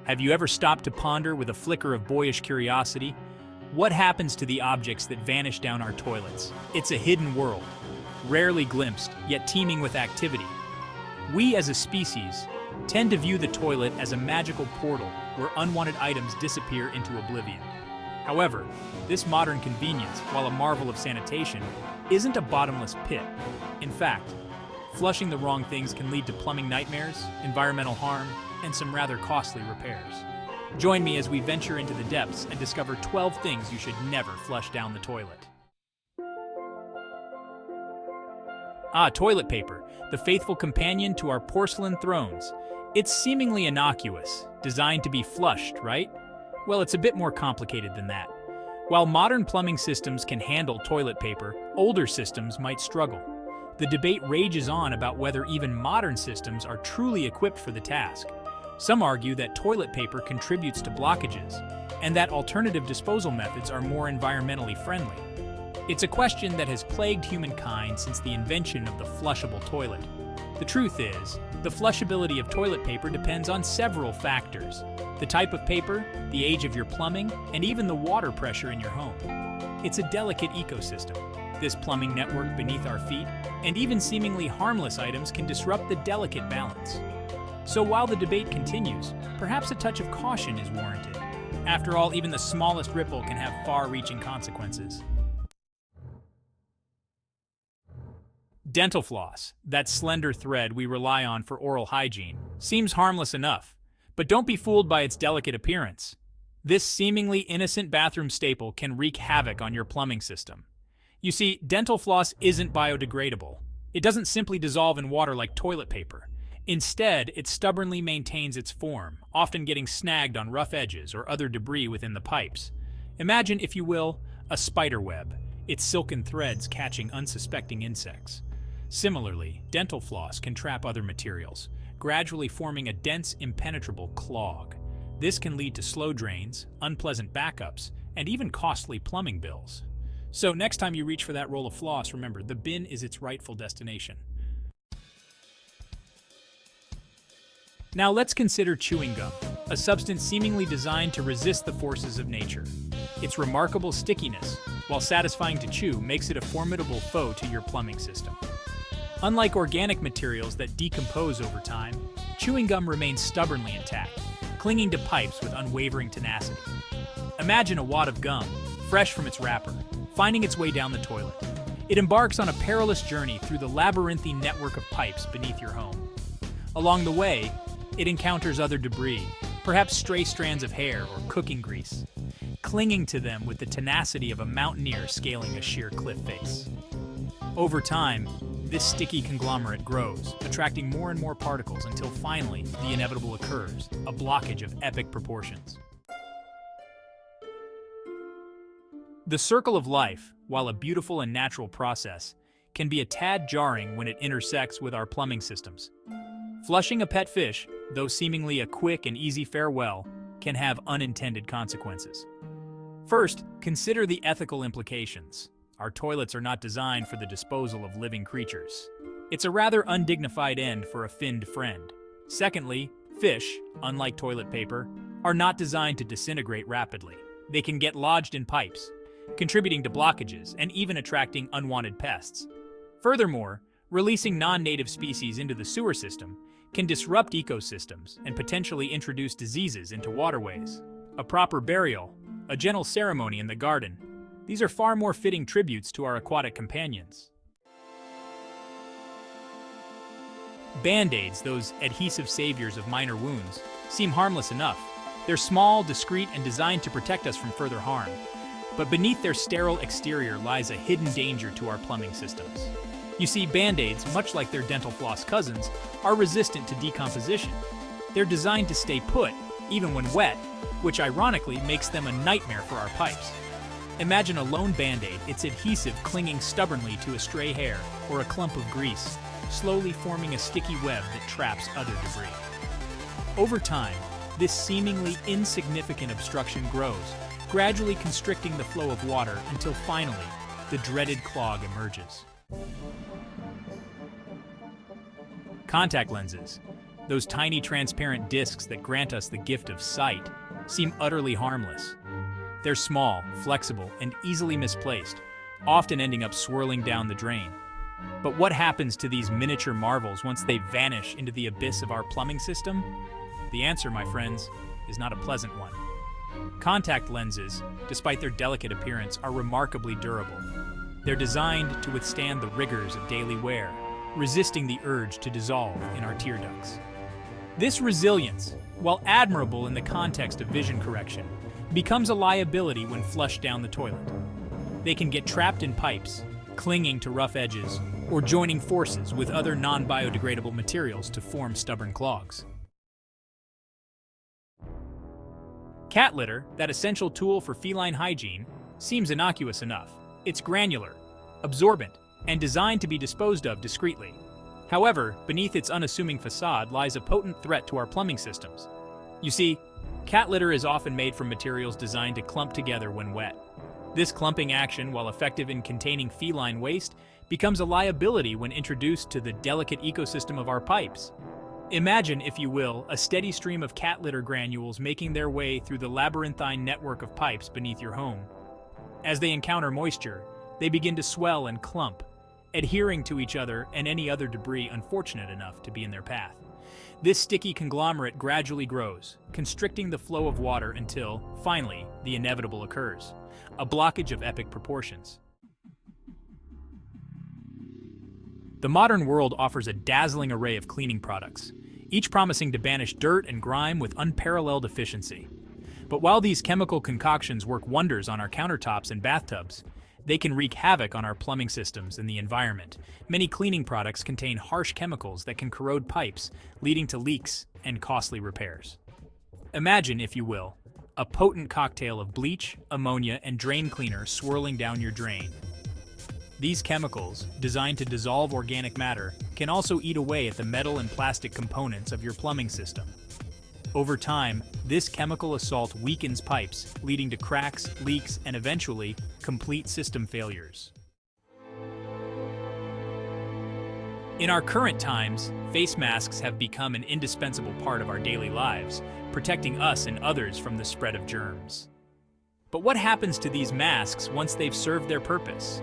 Have you ever stopped to ponder with a flicker of boyish curiosity? What happens to the objects that vanish down our toilets? It's a hidden world, rarely glimpsed, yet teeming with activity. We as a species tend to view the toilet as a magical portal where unwanted items disappear into oblivion. However, this modern convenience, while a marvel of sanitation, isn't a bottomless pit. In fact, flushing the wrong things can lead to plumbing nightmares, environmental harm, and some rather costly repairs. Join me as we venture into the depths and discover 12 things you should never flush down the toilet. Toilet paper, the faithful companion to our porcelain thrones. It's seemingly innocuous, designed to be flushed, right? Well, it's a bit more complicated than that. While modern plumbing systems can handle toilet paper, older systems might struggle. The debate rages on about whether even modern systems are truly equipped for the task. Some argue that toilet paper contributes to blockages, and that alternative disposal methods are more environmentally friendly. It's a question that has plagued humankind since the invention of the flushable toilet. The truth is, the flushability of toilet paper depends on several factors: the type of paper, the age of your plumbing, and even the water pressure in your home. It's a delicate ecosystem. This plumbing network beneath our feet, and even seemingly harmless items can disrupt the delicate balance. So while the debate continues, perhaps a touch of caution is warranted. After all, even the smallest ripple can have far-reaching consequences. Dental floss, that slender thread we rely on for oral hygiene, seems harmless enough, but don't be fooled by its delicate appearance. This seemingly innocent bathroom staple can wreak havoc on your plumbing system. You see, dental floss isn't biodegradable. It doesn't simply dissolve in water like toilet paper. Instead, it stubbornly maintains its form, often getting snagged on rough edges or other debris within the pipes. Imagine, if you will, a spider web, its silken threads catching unsuspecting insects. Similarly, dental floss can trap other materials, gradually forming a dense, impenetrable clog. This can lead to slow drains, unpleasant backups, and even costly plumbing bills. So next time you reach for that roll of floss, remember, the bin is its rightful destination. Now let's consider chewing gum, a substance seemingly designed to resist the forces of nature. Its remarkable stickiness, while satisfying to chew, makes it a formidable foe to your plumbing system. Unlike organic materials that decompose over time, chewing gum remains stubbornly intact, clinging to pipes with unwavering tenacity. Imagine a wad of gum, fresh from its wrapper, finding its way down the toilet. It embarks on a perilous journey through the labyrinthine network of pipes beneath your home. Along the way, it encounters other debris, perhaps stray strands of hair or cooking grease, clinging to them with the tenacity of a mountaineer scaling a sheer cliff face. Over time, this sticky conglomerate grows, attracting more and more particles until finally the inevitable occurs, a blockage of epic proportions. The circle of life, while a beautiful and natural process, can be a tad jarring when it intersects with our plumbing systems. Flushing a pet fish, though seemingly a quick and easy farewell, can have unintended consequences. First, consider the ethical implications. Our toilets are not designed for the disposal of living creatures. It's a rather undignified end for a finned friend. Secondly, fish, unlike toilet paper, are not designed to disintegrate rapidly. They can get lodged in pipes, contributing to blockages and even attracting unwanted pests. Furthermore, releasing non-native species into the sewer system can disrupt ecosystems and potentially introduce diseases into waterways. A proper burial, a gentle ceremony in the garden, these are far more fitting tributes to our aquatic companions. Band-aids, those adhesive saviors of minor wounds, seem harmless enough. They're small, discreet, and designed to protect us from further harm. But beneath their sterile exterior lies a hidden danger to our plumbing systems. You see, Band-aids, much like their dental floss cousins, are resistant to decomposition. They're designed to stay put, even when wet, which ironically makes them a nightmare for our pipes. Imagine a lone Band-aid, its adhesive clinging stubbornly to a stray hair or a clump of grease, slowly forming a sticky web that traps other debris. Over time, this seemingly insignificant obstruction grows, gradually constricting the flow of water until finally, the dreaded clog emerges. Contact lenses, those tiny transparent discs that grant us the gift of sight, seem utterly harmless. They're small, flexible, and easily misplaced, often ending up swirling down the drain. But what happens to these miniature marvels once they vanish into the abyss of our plumbing system? The answer, my friends, is not a pleasant one. Contact lenses, despite their delicate appearance, are remarkably durable. They're designed to withstand the rigors of daily wear, resisting the urge to dissolve in our tear ducts. This resilience, while admirable in the context of vision correction, becomes a liability when flushed down the toilet. They can get trapped in pipes, clinging to rough edges, or joining forces with other non-biodegradable materials to form stubborn clogs. Cat litter, that essential tool for feline hygiene, seems innocuous enough. It's granular, absorbent, and designed to be disposed of discreetly. However, beneath its unassuming facade lies a potent threat to our plumbing systems. You see, cat litter is often made from materials designed to clump together when wet. This clumping action, while effective in containing feline waste, becomes a liability when introduced to the delicate ecosystem of our pipes. Imagine, if you will, a steady stream of cat litter granules making their way through the labyrinthine network of pipes beneath your home. As they encounter moisture, they begin to swell and clump, adhering to each other and any other debris unfortunate enough to be in their path. This sticky conglomerate gradually grows, constricting the flow of water until, finally, the inevitable occurs: a blockage of epic proportions. The modern world offers a dazzling array of cleaning products, each promising to banish dirt and grime with unparalleled efficiency. But while these chemical concoctions work wonders on our countertops and bathtubs, they can wreak havoc on our plumbing systems and the environment. Many cleaning products contain harsh chemicals that can corrode pipes, leading to leaks and costly repairs. Imagine, if you will, a potent cocktail of bleach, ammonia, and drain cleaner swirling down your drain. These chemicals, designed to dissolve organic matter, can also eat away at the metal and plastic components of your plumbing system. Over time, this chemical assault weakens pipes, leading to cracks, leaks, and eventually, complete system failures. In our current times, face masks have become an indispensable part of our daily lives, protecting us and others from the spread of germs. But what happens to these masks once they've served their purpose?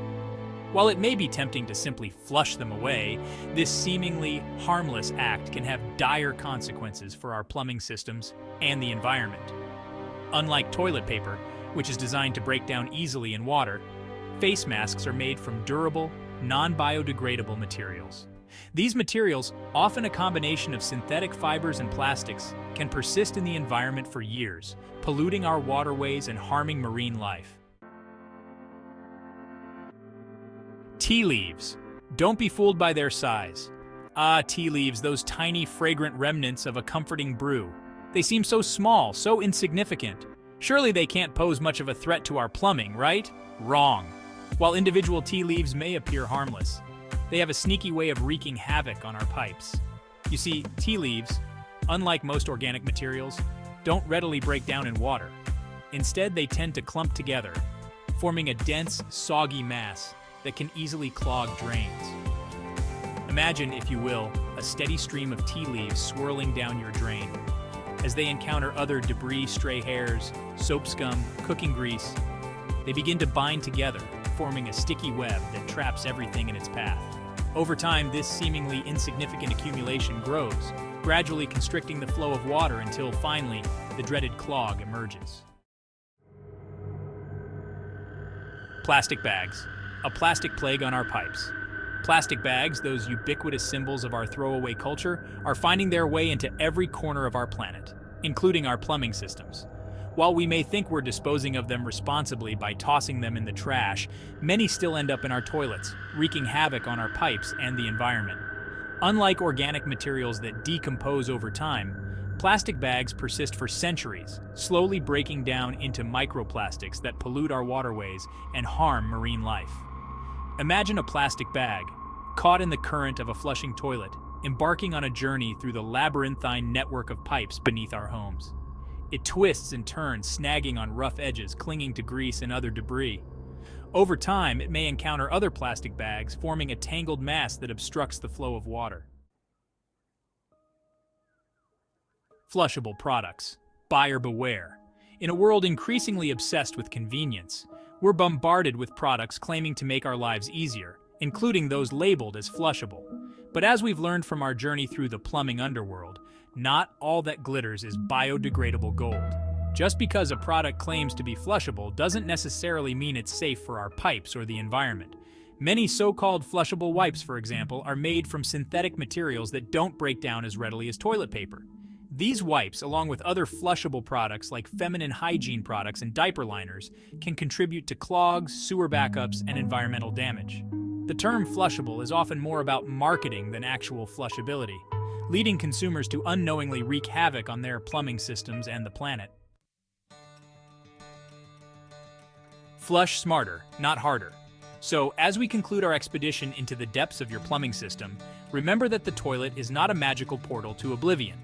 While it may be tempting to simply flush them away, this seemingly harmless act can have dire consequences for our plumbing systems and the environment. Unlike toilet paper, which is designed to break down easily in water, face masks are made from durable, non-biodegradable materials. These materials, often a combination of synthetic fibers and plastics, can persist in the environment for years, polluting our waterways and harming marine life. Tea leaves. Don't be fooled by their size. Ah, tea leaves, those tiny, fragrant remnants of a comforting brew. They seem so small, so insignificant. Surely they can't pose much of a threat to our plumbing, right? Wrong. While individual tea leaves may appear harmless, they have a sneaky way of wreaking havoc on our pipes. You see, tea leaves, unlike most organic materials, don't readily break down in water. Instead, they tend to clump together, forming a dense, soggy mass that can easily clog drains. Imagine, if you will, a steady stream of tea leaves swirling down your drain. As they encounter other debris, stray hairs, soap scum, cooking grease, they begin to bind together, forming a sticky web that traps everything in its path. Over time, this seemingly insignificant accumulation grows, gradually constricting the flow of water until finally, the dreaded clog emerges. Plastic bags. A plastic plague on our pipes. Plastic bags, those ubiquitous symbols of our throwaway culture, are finding their way into every corner of our planet, including our plumbing systems. While we may think we're disposing of them responsibly by tossing them in the trash, many still end up in our toilets, wreaking havoc on our pipes and the environment. Unlike organic materials that decompose over time, plastic bags persist for centuries, slowly breaking down into microplastics that pollute our waterways and harm marine life. Imagine a plastic bag, caught in the current of a flushing toilet, embarking on a journey through the labyrinthine network of pipes beneath our homes. It twists and turns, snagging on rough edges, clinging to grease and other debris. Over time, it may encounter other plastic bags, forming a tangled mass that obstructs the flow of water. Flushable products. Buyer beware. In a world increasingly obsessed with convenience, we're bombarded with products claiming to make our lives easier, including those labeled as flushable. But as we've learned from our journey through the plumbing underworld, not all that glitters is biodegradable gold. Just because a product claims to be flushable doesn't necessarily mean it's safe for our pipes or the environment. Many so-called flushable wipes, for example, are made from synthetic materials that don't break down as readily as toilet paper. These wipes, along with other flushable products like feminine hygiene products and diaper liners, can contribute to clogs, sewer backups, and environmental damage. The term flushable is often more about marketing than actual flushability, leading consumers to unknowingly wreak havoc on their plumbing systems and the planet. Flush smarter, not harder. So, as we conclude our expedition into the depths of your plumbing system, remember that the toilet is not a magical portal to oblivion.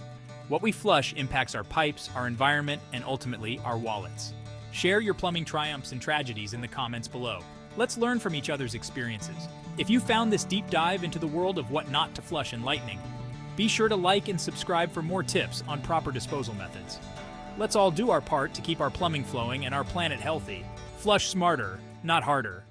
What we flush impacts our pipes, our environment, and ultimately, our wallets. Share your plumbing triumphs and tragedies in the comments below. Let's learn from each other's experiences. If you found this deep dive into the world of what not to flush enlightening, be sure to like and subscribe for more tips on proper disposal methods. Let's all do our part to keep our plumbing flowing and our planet healthy. Flush smarter, not harder.